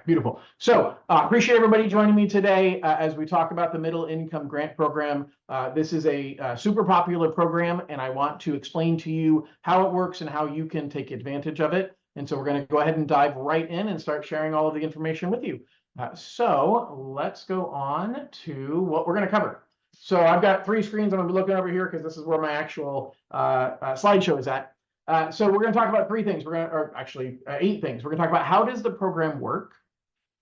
Beautiful. So appreciate everybody joining me today as we talk about the Middle Income Grant Program. This is a super popular program, and I want to explain to you how it works and how you can take advantage of it. And so we're going to go ahead and dive right in and start sharing all of the information with you. So let's go on to what we're going to cover. So I've got 3 screens. I'm going to be looking over here because this is where my actual slideshow is at. So we're going to talk about 3 things. Or actually 8 things. We're going to talk about how does the program work.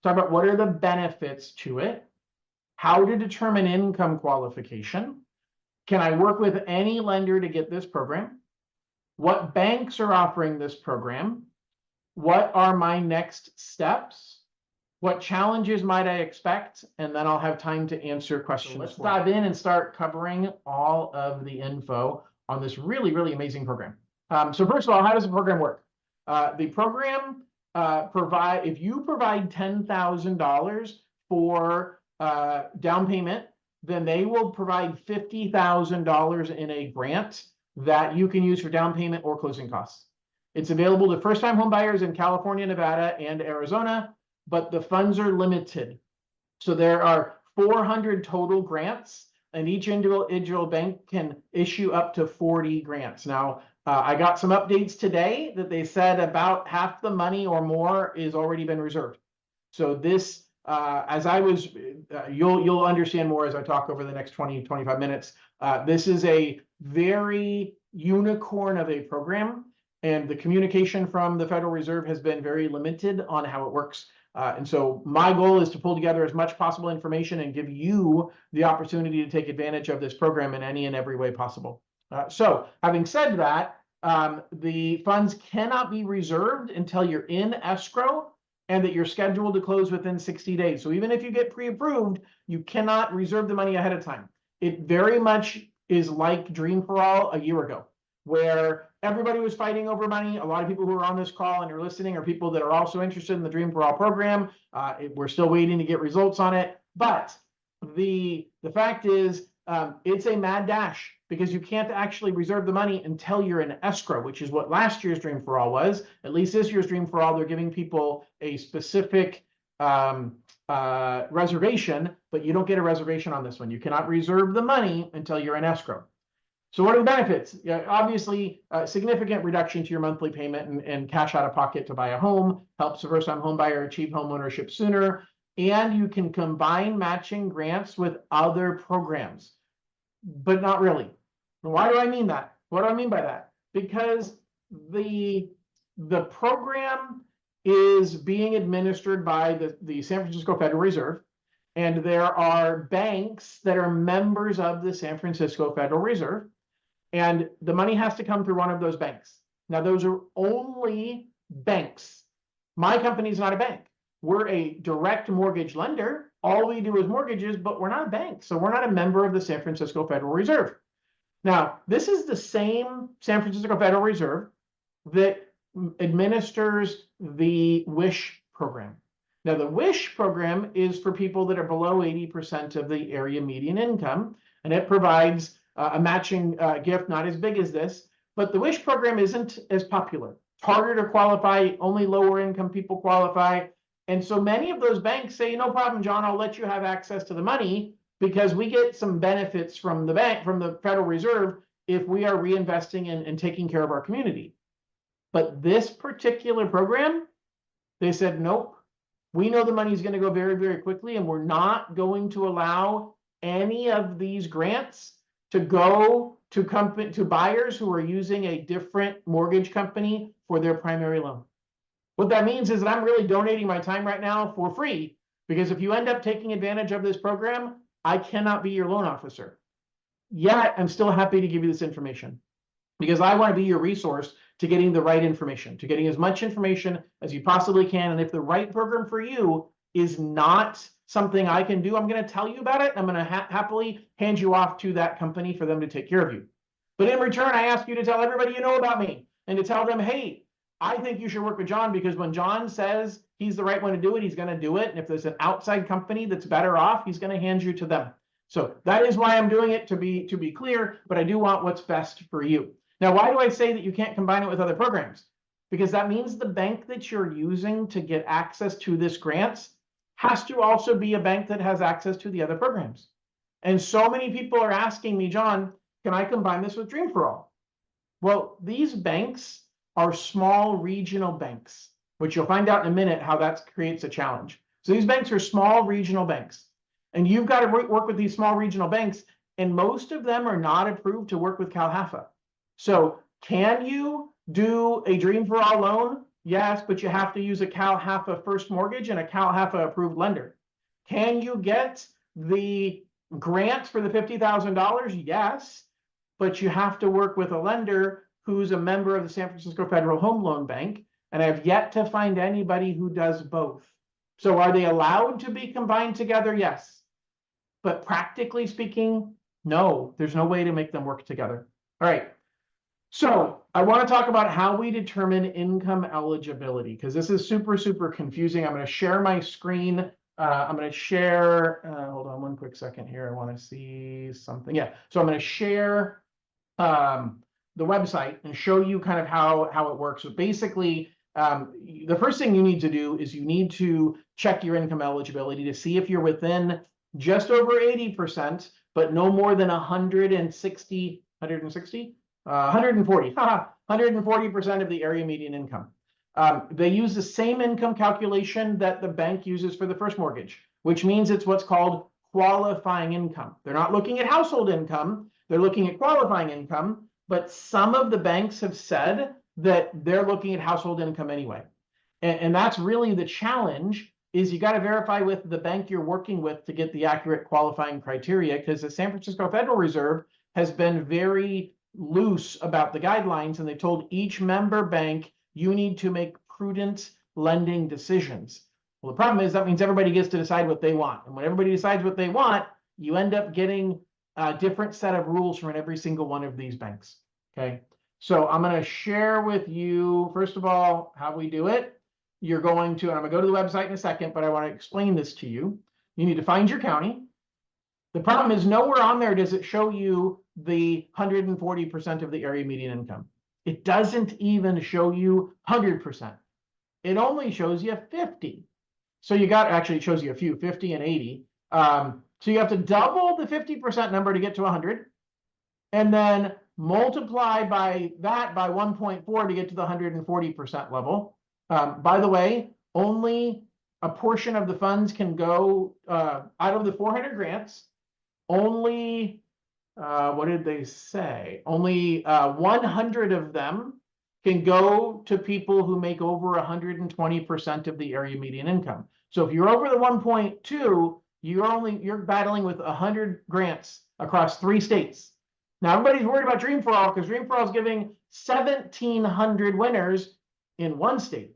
Talk about what are the benefits to it, how to determine income qualification, can I work with any lender to get this program, what banks are offering this program, what are my next steps, what challenges might I expect, and then I'll have time to answer questions. So let's dive in and start covering all of the info on this really, really amazing program. So first of all, how does the program work? The program if you provide $10,000 for down payment, then they will provide $50,000 in a grant that you can use for down payment or closing costs. It's available to first-time home buyers in California, Nevada, and Arizona, but the funds are limited. So there are 400 total grants, and each individual bank can issue up to 40 grants. Now, I got some updates today that they said about half the money or more is already been reserved. So this, you'll understand more as I talk over the next 20-25 minutes. This is a very unicorn of a program, and the communication from the Federal Reserve has been very limited on how it works. And so my goal is to pull together as much possible information and give you the opportunity to take advantage of this program in any and every way possible. So having said that, the funds cannot be reserved until you're in escrow and that you're scheduled to close within 60 days. So even if you get pre-approved, you cannot reserve the money ahead of time. It very much is like Dream for All a year ago, where everybody was fighting over money. A lot of people who are on this call and are listening are people that are also interested in the Dream for All program. We're still waiting to get results on it. But the fact is, it's a mad dash because you can't actually reserve the money until you're in escrow, which is what last year's Dream for All was. At least this year's Dream for All, they're giving people a specific reservation, but you don't get a reservation on this one. You cannot reserve the money until you're in escrow. So what are the benefits? Yeah, obviously, a significant reduction to your monthly payment and cash out of pocket to buy a home, helps a first-time home buyer achieve home ownership sooner, and you can combine matching grants with other programs, but not really. Why do I mean that? What do I mean by that? Because the program is being administered by the San Francisco Federal Reserve, and there are banks that are members of the San Francisco Federal Reserve, and the money has to come through one of those banks. Now, those are only banks. My company is not a bank. We're a direct mortgage lender. All we do is mortgages, but we're not a bank. So we're not a member of the San Francisco Federal Reserve. Now, this is the same San Francisco Federal Reserve that administers the WISH program. Now, the WISH program is for people that are below 80% of the area median income, and it provides a matching gift, not as big as this, but the WISH program isn't as popular. It's harder to qualify, only lower income people qualify. And so many of those banks say, no problem, John, I'll let you have access to the money because we get some benefits from the bank, from the Federal Reserve, if we are reinvesting and taking care of our community. But this particular program, they said, nope, we know the money is going to go very, very quickly, and we're not going to allow any of these grants to go to buyers who are using a different mortgage company for their primary loan. What that means is that I'm really donating my time right now for free, because if you end up taking advantage of this program, I cannot be your loan officer. Yet, I'm still happy to give you this information because I want to be your resource to getting the right information, to getting as much information as you possibly can. And if the right program for you is not something I can do, I'm going to tell you about it. I'm going to happily hand you off to that company for them to take care of you. But in return, I ask you to tell everybody you know about me and to tell them, hey, I think you should work with John because when John says he's the right one to do it, he's going to do it. And if there's an outside company that's better off, he's going to hand you to them. So that is why I'm doing it, to be clear, but I do want what's best for you. Now, why do I say that you can't combine it with other programs? because that means the bank that you're using to get access to this grants has to also be a bank that has access to the other programs. And so many people are asking me, John, can I combine this with Dream for All? Well, these banks are small regional banks, which you'll find out in a minute how that creates a challenge. So these banks are small regional banks, and you've got to work with these small regional banks, and most of them are not approved to work with CalHFA. So can you do a Dream for All loan? Yes, but you have to use a CalHFA first mortgage and a CalHFA approved lender. Can you get the grant for the $50,000? Yes, but you have to work with a lender who's a member of the San Francisco Federal Home Loan Bank, and I've yet to find anybody who does both. So are they allowed to be combined together? Yes. But practically speaking, no, there's no way to make them work together. All right. So I want to talk about how we determine income eligibility, because this is super, super confusing. I'm going to share my screen. I'm going to share, hold on one quick second here. I want to see something. Yeah. So I'm going to share the website and show you kind of how it works. So basically, the first thing you need to do is you need to check your income eligibility to see if you're within just over 80%, but no more than 140% of the area median income. They use the same income calculation that the bank uses for the first mortgage, which means it's what's called qualifying income. They're not looking at household income, they're looking at qualifying income, but some of the banks have said that they're looking at household income anyway. And that's really the challenge, is you got to verify with the bank you're working with to get the accurate qualifying criteria, because the San Francisco Federal Reserve has been very loose about the guidelines, and they told each member bank, you need to make prudent lending decisions. Well, the problem is that means everybody gets to decide what they want. And when everybody decides what they want, you end up getting a different set of rules from every single one of these banks. Okay. So I'm going to share with you, first of all, how we do it. You're going to, and I'm going to go to the website in a second, but I want to explain this to you. You need to find your county. The problem is nowhere on there does it show you the 140% of the area median income. It doesn't even show you 100%. It only shows you 50. So you got, actually it shows you a few, 50 and 80. So you have to double the 50% number to get to 100, and then multiply by that by 1.4 to get to the 140% level. By the way, only a portion of the funds can go out of the 400 grants. Only, what did they say? Only 100 of them can go to people who make over 120% of the area median income. So if you're over the 1.2, you're battling with 100 grants across 3 states. Now everybody's worried about Dream for All because Dream for All is giving 1,700 winners in 1 state.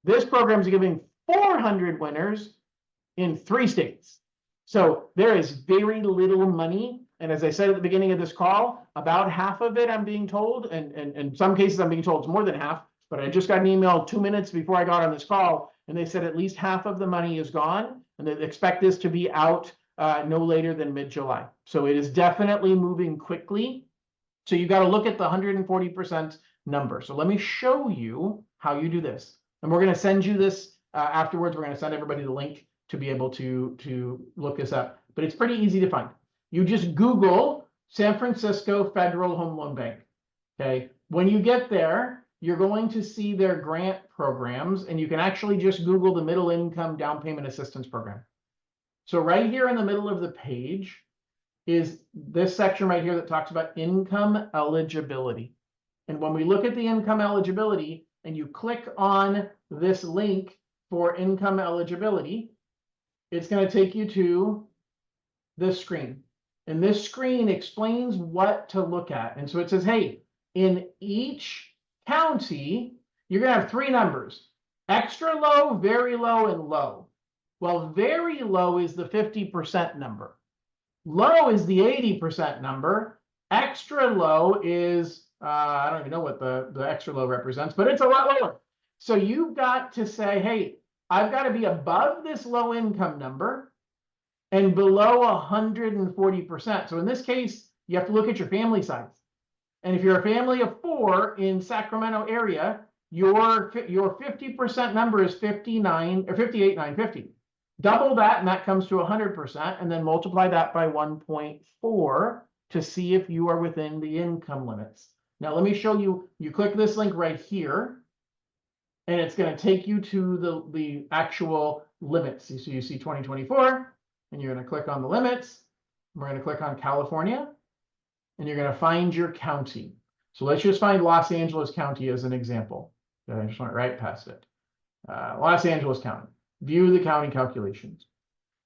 This program is giving 400 winners in 3 states. So there is very little money. And as I said at the beginning of this call, about half of it, I'm being told, and in some cases I'm being told it's more than half, but I just got an email 2 minutes before I got on this call, and they said at least half of the money is gone, and they expect this to be out no later than mid-July. So it is definitely moving quickly. So you got to look at the 140% number. So let me show you how you do this. And we're going to send you this afterwards. We're going to send everybody the link to be able to look this up. But it's pretty easy to find. You just Google San Francisco Federal Home Loan Bank. Okay. When you get there, you're going to see their grant programs, and you can actually just Google the Middle Income Down Payment Assistance Program. So right here in the middle of the page is this section right here that talks about income eligibility. And when we look at the income eligibility and you click on this link for income eligibility, it's going to take you to this screen. And this screen explains what to look at. And so it says, hey, in each county, you're going to have 3 numbers: extra low, very low, and low. Well, very low is the 50% number. Low is the 80% number. Extra low is, I don't even know what the extra low represents, but it's a lot lower. So you've got to say, hey, I've got to be above this low income number and below 140%. So in this case, you have to look at your family size. And if you're a family of 4 in Sacramento area, your 50% number is 59 or 58,950. Double that, and that comes to 100%, and then multiply that by 1.4 to see if you are within the income limits. Now, let me show you. You click this link right here, and it's going to take you to the actual limits. So you see 2024, and you're going to click on the limits. We're going to click on California, and you're going to find your county. So let's just find Los Angeles County as an example. Okay, I just went right past it. Los Angeles County. View the county calculations.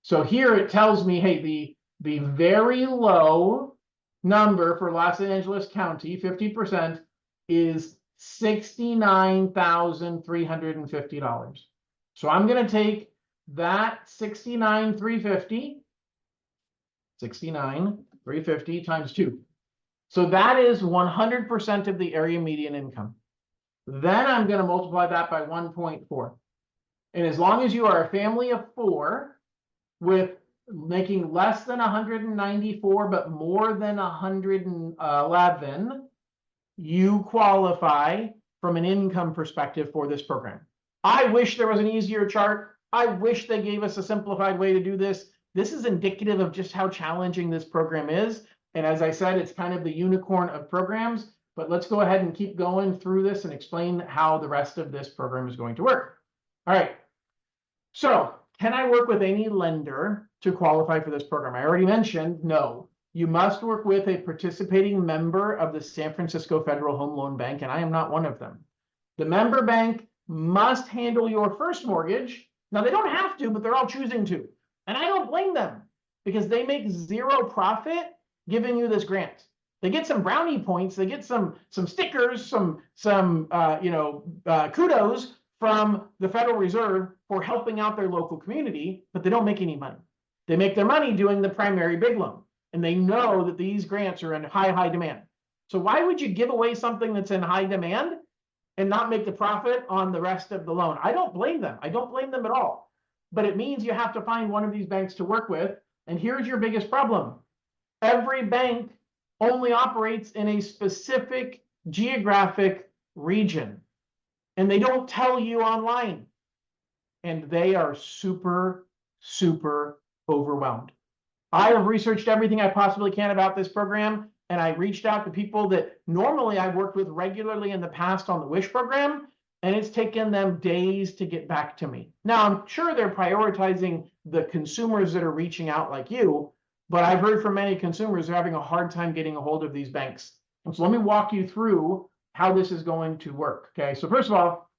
So here it tells me, hey, the very low number for Los Angeles County, 50%, is $69,350. So I'm going to take that 69,350 times 2. So that is 100% of the area median income. Then I'm going to multiply that by 1.4. And as long as you are a family of 4 with making less than 194 but more than 111, you qualify from an income perspective for this program. I wish there was an easier chart. I wish they gave us a simplified way to do this. This is indicative of just how challenging this program is. And as I said, it's kind of the unicorn of programs. But let's go ahead and keep going through this and explain how the rest of this program is going to work. All right. So can I work with any lender to qualify for this program? I already mentioned no. You must work with a participating member of the San Francisco Federal Home Loan Bank, and I am not one of them. The member bank must handle your first mortgage. Now, they don't have to, but they're all choosing to. And I don't blame them because they make zero profit giving you this grant. They get some brownie points. They get some stickers, some kudos from the Federal Reserve for helping out their local community, but they don't make any money. They make their money doing the primary big loan, and they know that these grants are in high demand. So why would you give away something that's in high demand and not make the profit on the rest of the loan? I don't blame them. I don't blame them at all. But it means you have to find one of these banks to work with. And here's your biggest problem. Every bank only operates in a specific geographic region. And they don't tell you online. And they are super, super overwhelmed. I have researched everything I possibly can about this program, and I reached out to people that normally I've worked with regularly in the past on the WISH program, and it's taken them days to get back to me. Now, I'm sure they're prioritizing the consumers that are reaching out like you, but I've heard from many consumers who are having a hard time getting a hold of these banks. And so let me walk you through how this is going to work. Okay, so first of all,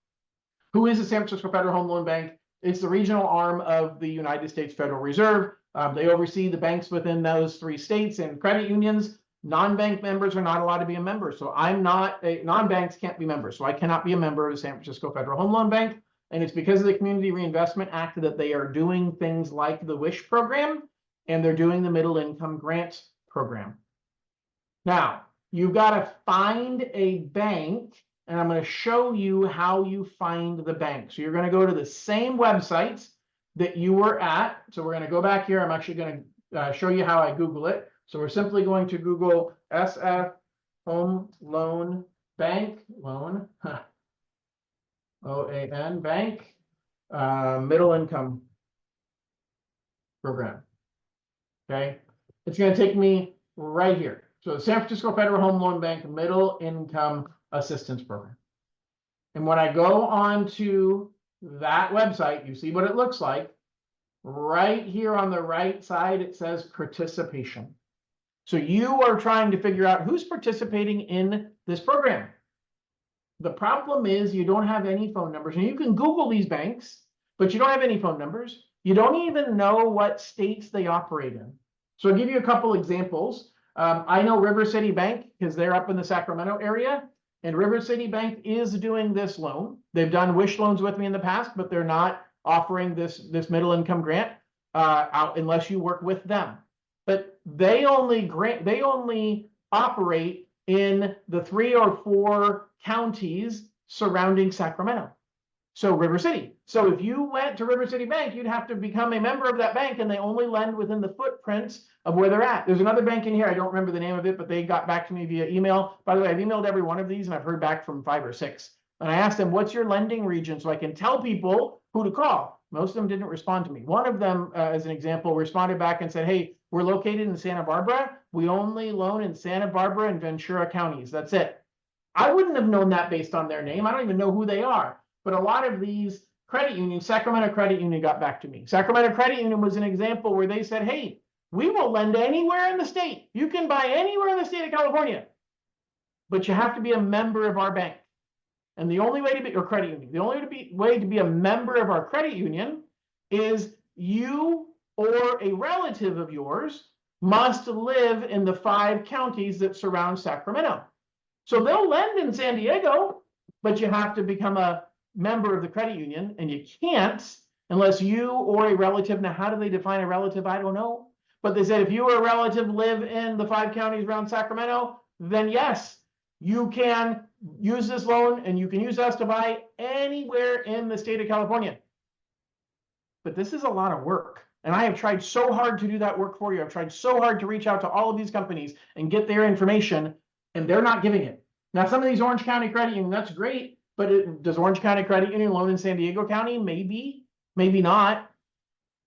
who is the San Francisco Federal Home Loan Bank? It's the regional arm of the United States Federal Reserve. They oversee the banks within those 3 states and credit unions. Non-bank members are not allowed to be a member. So non-banks can't be members. So I cannot be a member of the San Francisco Federal Home Loan Bank. And it's because of the Community Reinvestment Act that they are doing things like the WISH program, and they're doing the Middle Income Grant program. Now, you've got to find a bank, and I'm going to show you how you find the bank. So you're going to go to the same websites that you were at. So we're going to go back here. I'm actually going to show you how I Google it. So we're simply going to Google SF Home Loan Bank, loan, OAN, bank, middle income program. Okay, it's going to take me right here. So the San Francisco Federal Home Loan Bank Middle Income Assistance Program. And when I go on to that website, you see what it looks like. Right here on the right side, it says participation. So you are trying to figure out who's participating in this program. The problem is you don't have any phone numbers, and you can Google these banks, but you don't have any phone numbers. You don't even know what states they operate in. So I'll give you a couple examples. I know River City Bank because they're up in the Sacramento area, and River City Bank is doing this loan. They've done WISH loans with me in the past, but they're not offering this middle income grant out unless you work with them. But they only operate in the 3 or 4 counties surrounding Sacramento. So River City. So if you went to River City Bank, you'd have to become a member of that bank, and they only lend within the footprints of where they're at. There's another bank in here. I don't remember the name of it, but they got back to me via email. By the way, I've emailed every one of these, and I've heard back from 5 or 6. And I asked them, what's your lending region? So I can tell people who to call. Most of them didn't respond to me. One of them, as an example, responded back and said, hey, we're located in Santa Barbara. We only loan in Santa Barbara and Ventura counties. That's it. I wouldn't have known that based on their name. I don't even know who they are. But a lot of these credit unions, Sacramento Credit Union got back to me. Sacramento Credit Union was an example where they said, hey, we will lend anywhere in the state. You can buy anywhere in the state of California, but you have to be a member of our bank. And the only way to be, or credit union, the only way to be a member of our credit union is you or a relative of yours must live in the 5 counties that surround Sacramento. So they'll lend in San Diego, but you have to become a member of the credit union, and you can't unless you or a relative. Now, how do they define a relative? I don't know. But they said if you or a relative live in the 5 counties around Sacramento, then yes, you can use this loan and you can use us to buy anywhere in the state of California. But this is a lot of work. And I have tried so hard to do that work for you. I've tried so hard to reach out to all of these companies and get their information, and they're not giving it. Now, some of these Orange County Credit Union, that's great, but does Orange County Credit Union loan in San Diego County? Maybe, maybe not.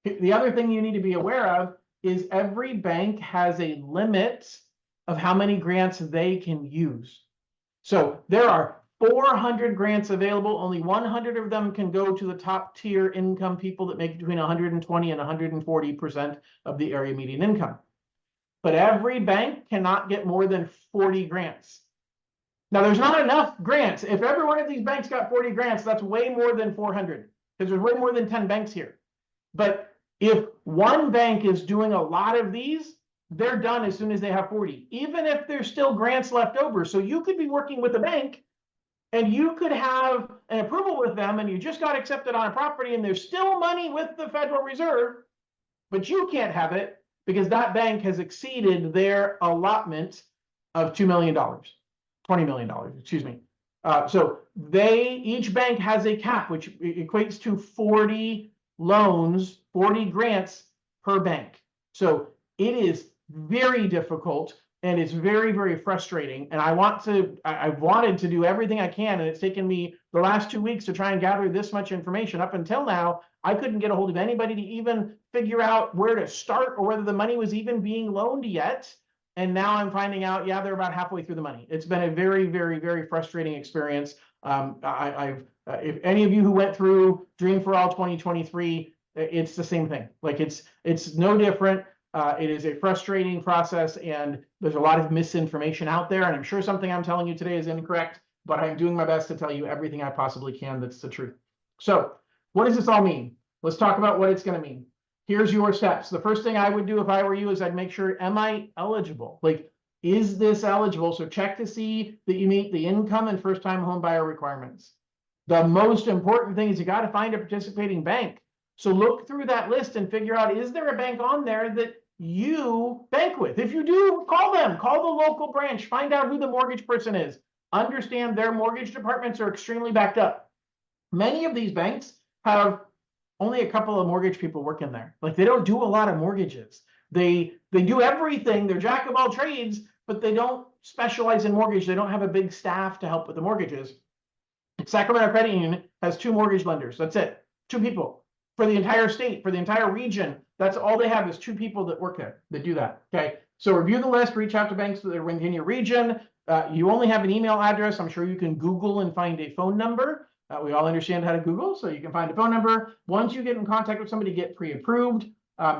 The other thing you need to be aware of is every bank has a limit of how many grants they can use. So there are 400 grants available. Only 100 of them can go to the top tier income people that make between 120 and 140% of the area median income. But every bank cannot get more than 40 grants. Now, there's not enough grants. If every one of these banks got 40 grants, that's way more than 400, because there's way more than 10 banks here. But if one bank is doing a lot of these, they're done as soon as they have 40, even if there's still grants left over. So you could be working with a bank and you could have an approval with them and you just got accepted on a property and there's still money with the Federal Reserve, but you can't have it because that bank has exceeded their allotment of $2 million, $20 million, excuse me. So each bank has a cap, which equates to 40 loans, 40 grants per bank. So it is very difficult and it's very, very frustrating. And I wanted to do everything I can. And it's taken me the last 2 weeks to try and gather this much information. Up until now, I couldn't get a hold of anybody to even figure out where to start or whether the money was even being loaned yet. And now I'm finding out, yeah, they're about halfway through the money. It's been a very, very, very frustrating experience. If any of you who went through Dream for All 2023, it's the same thing. Like it's no different. It is a frustrating process, and there's a lot of misinformation out there. And I'm sure something I'm telling you today is incorrect, but I'm doing my best to tell you everything I possibly can that's the truth. So what does this all mean? Let's talk about what it's going to mean. Here's your steps. The first thing I would do if I were you is I'd make sure, am I eligible? Like, is this eligible? So check to see that you meet the income and first-time home buyer requirements. The most important thing is you got to find a participating bank. So look through that list and figure out, is there a bank on there that you bank with? If you do, call them, call the local branch, find out who the mortgage person is. Understand their mortgage departments are extremely backed up. Many of these banks have only a couple of mortgage people working there. Like, they don't do a lot of mortgages. They do everything. They're jack of all trades, but they don't specialize in mortgage. They don't have a big staff to help with the mortgages. Sacramento Credit Union has 2 mortgage lenders. That's it. 2 people for the entire state, for the entire region. That's all they have is 2 people that work there that do that. Okay. So review the list, reach out to banks that are within your region. You only have an email address. I'm sure you can Google and find a phone number. We all understand how to Google, so you can find a phone number. Once you get in contact with somebody, get pre-approved.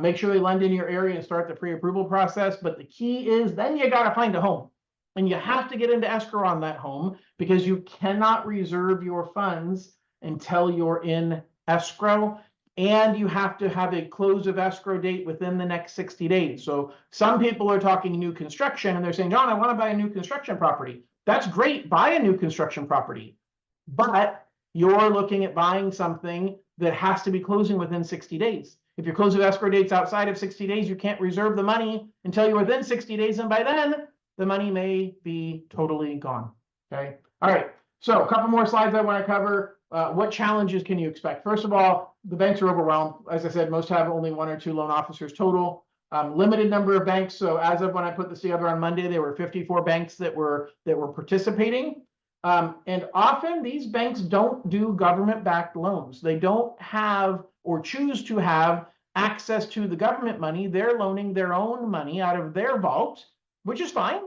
Make sure they lend in your area and start the pre-approval process. But the key is then you got to find a home. And you have to get into escrow on that home, because you cannot reserve your funds until you're in escrow. And you have to have a close of escrow date within the next 60 days. So some people are talking new construction and they're saying, John, I want to buy a new construction property. That's great. Buy a new construction property. But you're looking at buying something that has to be closing within 60 days. If your close of escrow date's outside of 60 days, you can't reserve the money until you're within 60 days. And by then, the money may be totally gone. Okay. All right. So a couple more slides I want to cover. What challenges can you expect? First of all, the banks are overwhelmed. As I said, most have only 1 or 2 loan officers total. Limited number of banks. So as of when I put this together on Monday, there were 54 banks that were participating. And often these banks don't do government-backed loans. They don't have or choose to have access to the government money. They're loaning their own money out of their vault, which is fine.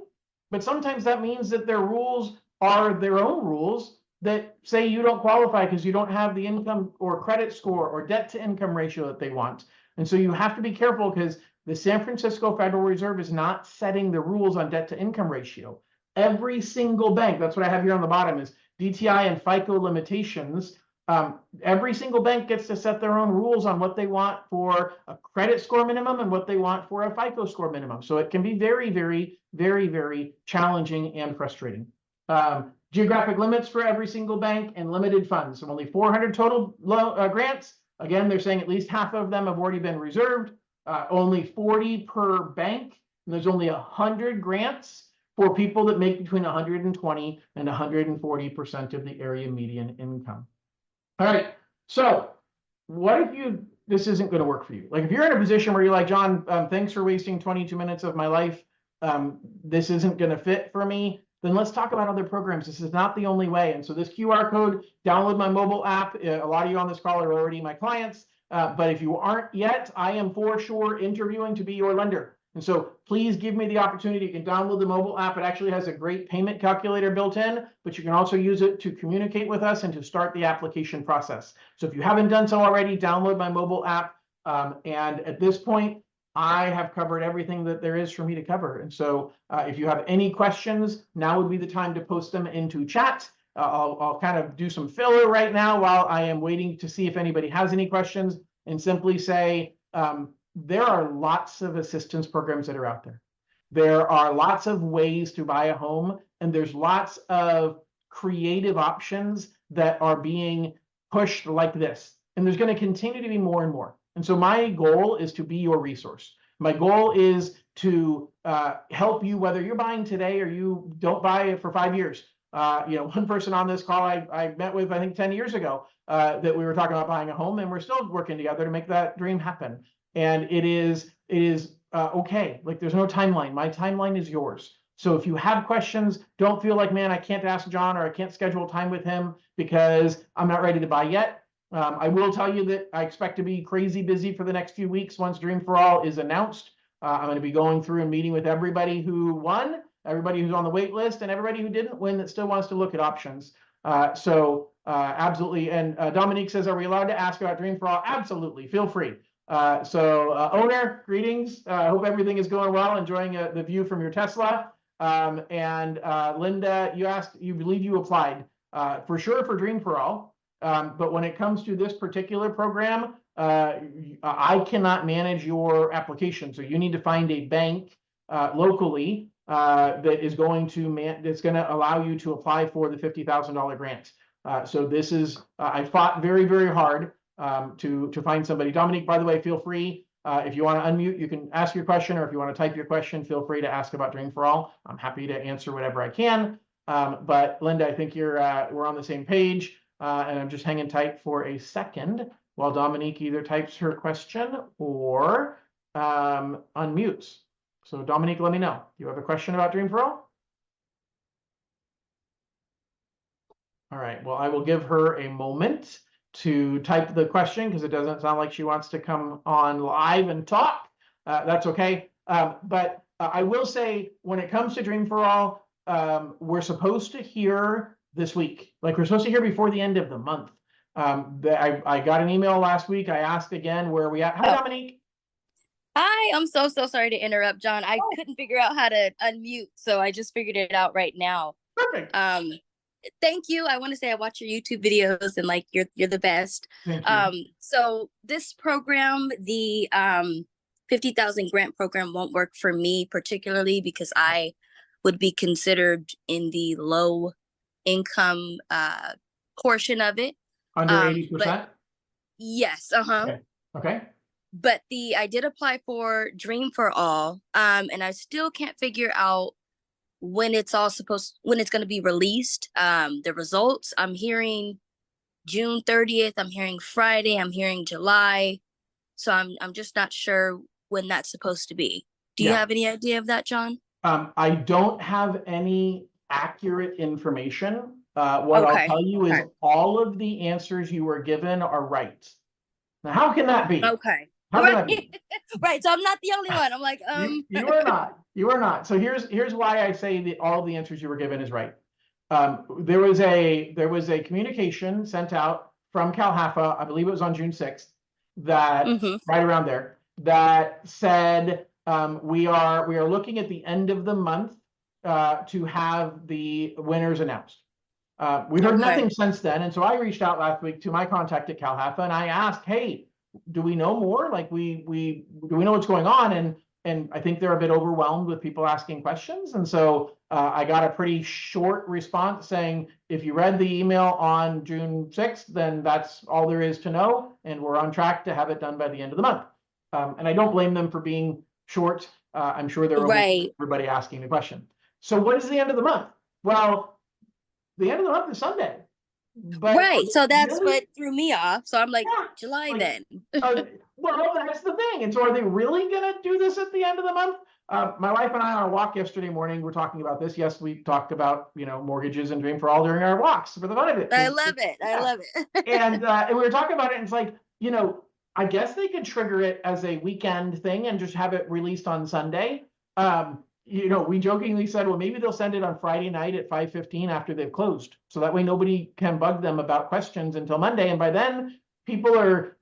But sometimes that means that their rules are their own rules that say you don't qualify because you don't have the income or credit score or debt to income ratio that they want. And so you have to be careful because the San Francisco Federal Reserve is not setting the rules on debt to income ratio. Every single bank, that's what I have here on the bottom, is DTI and FICO limitations. Every single bank gets to set their own rules on what they want for a credit score minimum and what they want for a FICO score minimum. So it can be very, very, very, very challenging and frustrating. Geographic limits for every single bank and limited funds. So only 400 total grants. Again, they're saying at least half of them have already been reserved. Only 40 per bank. And there's only 100 grants for people that make between 120 and 140% of the area median income. All right, so what if this isn't going to work for you? Like if you're in a position where you're like, John, thanks for wasting 22 minutes of my life. This isn't going to fit for me. Then let's talk about other programs. This is not the only way. And so this QR code, download my mobile app. A lot of you on this call are already my clients. But if you aren't yet, I am for sure interviewing to be your lender. And so please give me the opportunity. You can download the mobile app. It actually has a great payment calculator built in, but you can also use it to communicate with us and to start the application process. So if you haven't done so already, download my mobile app. And at this point, I have covered everything that there is for me to cover. And so if you have any questions, now would be the time to post them into chat. I'll kind of do some filler right now while I am waiting to see if anybody has any questions, and simply say, there are lots of assistance programs that are out there. There are lots of ways to buy a home, and there's lots of creative options that are being pushed like this. And there's going to continue to be more and more. And so my goal is to be your resource. My goal is to help you, whether you're buying today or you don't buy it for 5 years. One person on this call I met with, I think 10 years ago, that we were talking about buying a home, and we're still working together to make that dream happen. And it is okay. Like there's no timeline. My timeline is yours. So if you have questions, don't feel like, man, I can't ask John or I can't schedule time with him because I'm not ready to buy yet. I will tell you that I expect to be crazy busy for the next few weeks once Dream for All is announced. I'm going to be going through and meeting with everybody who won, everybody who's on the wait list, and everybody who didn't win that still wants to look at options. Absolutely. And Dominique says, are we allowed to ask about Dream for All? Absolutely. Feel free. Owner, greetings. I hope everything is going well, enjoying the view from your Tesla. Linda, you believe you applied for sure for Dream for All. But when it comes to this particular program, I cannot manage your application. So you need to find a bank locally that is going to allow you to apply for the $50,000 grant. So this is, I fought very, very hard to find somebody. Dominique, by the way, feel free. If you want to unmute, you can ask your question, or if you want to type your question, feel free to ask about Dream for All. I'm happy to answer whatever I can. But Linda, I think we're on the same page. And I'm just hanging tight for a second while Dominique either types her question or unmutes. So Dominique, let me know. You have a question about Dream for All? All right, well, I will give her a moment to type the question because it doesn't sound like she wants to come on live and talk. That's okay. But I will say, when it comes to Dream for All, we're supposed to hear this week. Like, we're supposed to hear before the end of the month. I got an email last week. I asked again where we at. Hi, Dominique. Hi, I'm so sorry to interrupt, John. I couldn't figure out how to unmute, so I just figured it out right now. Perfect. Thank you. I want to say I watch your YouTube videos and like you're the best. Thank you. So this program, the 50,000 grant program, won't work for me particularly because I would be considered in the low income portion of it. Under 80%? Yes. Okay. But I did apply for Dream for All, and I still can't figure out when it's going to be released. The results, I'm hearing June 30th, I'm hearing Friday, I'm hearing July. So I'm just not sure when that's supposed to be. Do you have any idea of that, John? I don't have any accurate information. What I'll Okay. tell you is Okay. all of the answers you were given are right. Now, how can that be? Okay. How can Right. that be? Right. So I'm not the only one. I'm like, You are not. You are not. So here's why I say that all the answers you were given is right. There was a communication sent out from CalHFA, I believe it was on June 6th, that hmm right around there, that said we are looking at the end of the month to have the winners announced. We heard Okay. nothing since then, and so I reached out last week to my contact at CalHFA and I asked, "Hey, do we know more? Like, do we know what's going on?" And I think they're a bit overwhelmed with people asking questions, and so I got a pretty short response saying, "If you read the email on June 6th, then that's all there is to know, and we're on track to have it done by the end of the month." And I don't blame them for being short. I'm sure they're overwhelmed with Right. everybody asking the question. So what is the end of the month? Well, the end of the month is Sunday. But are Right. they So that's really? what threw me off. So I'm like, Yeah. July Like, then. well, that's the thing. And so are they really gonna do this at the end of the month? My wife and I on a walk yesterday morning were talking about this. Yes, we talked about, mortgages and Dream for All during our walks for the fun of it. I love it. I Yeah. love it. And we were talking about it, and it's like, I guess they could trigger it as a weekend thing and just have it released on Sunday. We jokingly said, well, maybe they'll send it on Friday night at 5:15 after they've closed. So that way nobody can bug them about questions until Monday. And by then, people are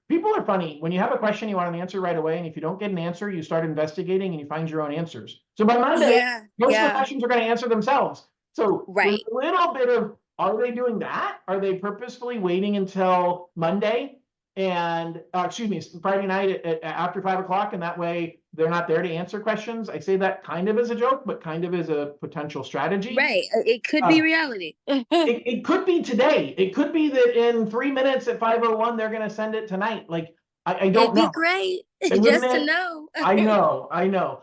funny. When you have a question, you want an answer right away. And if you don't get an answer, you start investigating and you find your own answers. So by Monday, Yeah. most of the Yeah. questions are going to answer themselves. So there's Right. a little bit of, are they doing that? Are they purposefully waiting until Monday and excuse me, Friday night after 5 o'clock, and that way they're not there to answer questions? I say that kind of as a joke, but kind of as a potential strategy. Right. It could be Uh, reality. it could be today. It could be that in 3 minutes at 5:01 they're going to send it tonight. Like, I It'd don't be know. great Wouldn't just to it? know. I know.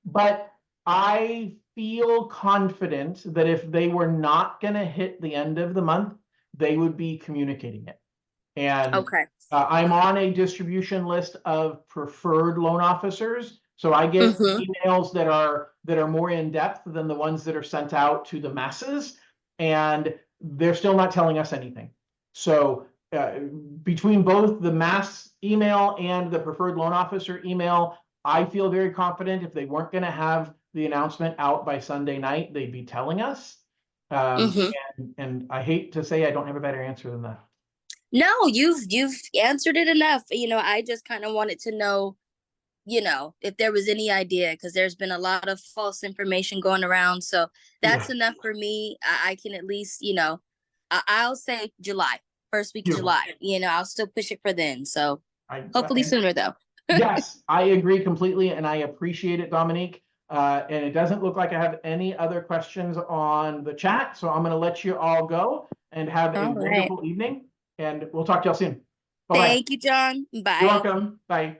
But I feel confident that if they were not going to hit the end of the month, they would be communicating it. And Okay. I'm Okay. on a distribution list of preferred loan officers. So I get hmm emails that are more in depth than the ones that are sent out to the masses, and they're still not telling us anything. So between both the mass email and the preferred loan officer email, I feel very confident if they weren't going to have the announcement out by Sunday night, they'd be telling us. Um, hmm and I hate to say I don't have a better answer than that. No, you've answered it enough. I just kind of wanted to know, if there was any idea, because there's been a lot of false information going around. So Yeah, that's enough for me. I can at least, I'll say July, first week of beautiful. July. I'll still push it for then. So I hopefully and sooner though. yes, I agree completely, and I appreciate it, Dominique. And it doesn't look like I have any other questions on the chat, so I'm going to let you all go and have a All right. wonderful evening. And we'll talk to y'all soon. Bye bye. Thank you, John. You're Bye. welcome. Bye.